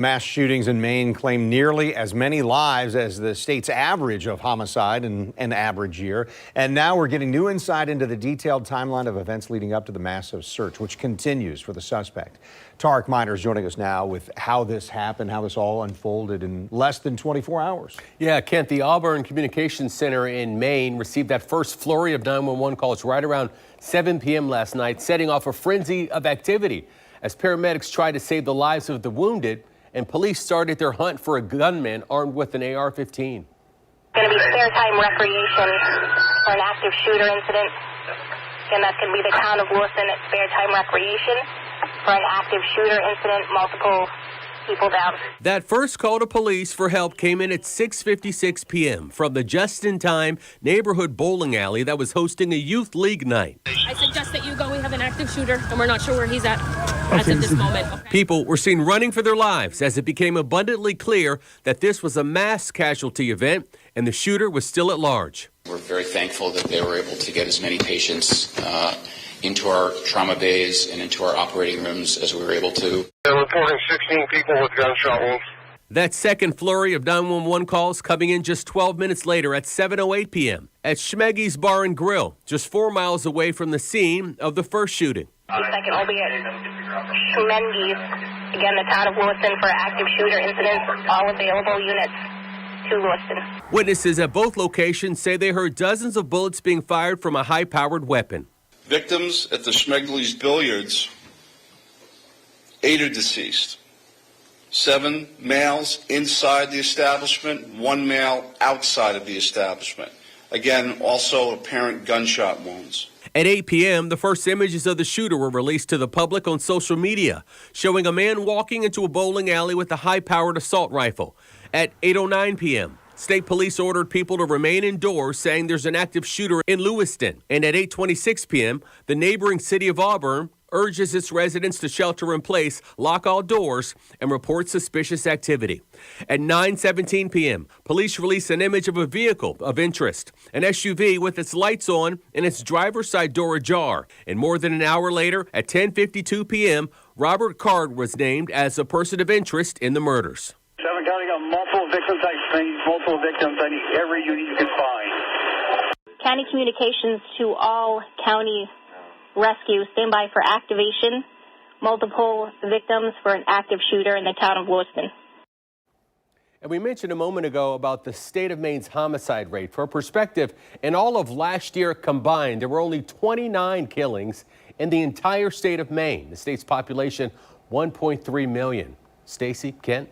Mass shootings in Maine claim nearly as many lives as the state's average of homicide in an average year. And now we're getting new insight into the detailed timeline of events leading up to the massive search, which continues for the suspect. Tarek Miner is joining us now with how this happened, how this all unfolded in less than 24 hours. Yeah, Kent, the Auburn Communications Center in Maine received that first flurry of 911 calls right around 7 p.m. last night, setting off a frenzy of activity as paramedics tried to save the lives of the wounded and police started their hunt for a gunman armed with an AR-15. Going to be spare time recreation for an active shooter incident. And that's going to be the town of Lewiston at spare time recreation for an active shooter incident, multiple people down. That first call to police for help came in at 6:56 p.m. from the just-in-time neighborhood bowling alley that was hosting a youth league night. I suggest that you go. We have an active shooter, and we're not sure where he's at as of this moment. Okay. People were seen running for their lives as it became abundantly clear that this was a mass casualty event and the shooter was still at large. We're very thankful that they were able to get as many patients into our trauma bays and into our operating rooms as we were able to. They're reporting 16 people with gunshot wounds. That second flurry of 911 calls coming in just 12 minutes later at 7:08 p.m. at Schmeggy's Bar and Grill, just 4 miles away from the scene of the first shooting. The second will be at Schmeggy's, again, the town of Lewiston for active shooter incidents, all available units to Lewiston. Witnesses at both locations say they heard dozens of bullets being fired from a high-powered weapon. Victims at the Schmegly's Billiards, 8 are deceased. 7 males inside the establishment, 1 male outside of the establishment. Again, also apparent gunshot wounds. At 8 p.m., the first images of the shooter were released to the public on social media, showing a man walking into a bowling alley with a high-powered assault rifle. At 8:09 p.m., state police ordered people to remain indoors, saying there's an active shooter in Lewiston. And at 8:26 p.m., the neighboring city of Auburn urges its residents to shelter in place, lock all doors, and report suspicious activity. At 9:17 p.m., police release an image of a vehicle of interest, an SUV with its lights on and its driver's side door ajar. And more than an hour later, at 10:52 p.m., Robert Card was named as a person of interest in the murders. Seven County got multiple victims. I need multiple victims. I need every unit you can find. County communications to all county rescue, stand by for activation, multiple victims for an active shooter in the town of Lewiston. And we mentioned a moment ago about the state of Maine's homicide rate. For perspective, in all of last year combined, there were only 29 killings in the entire state of Maine. The state's population, 1.3 million. Stacy, Kent?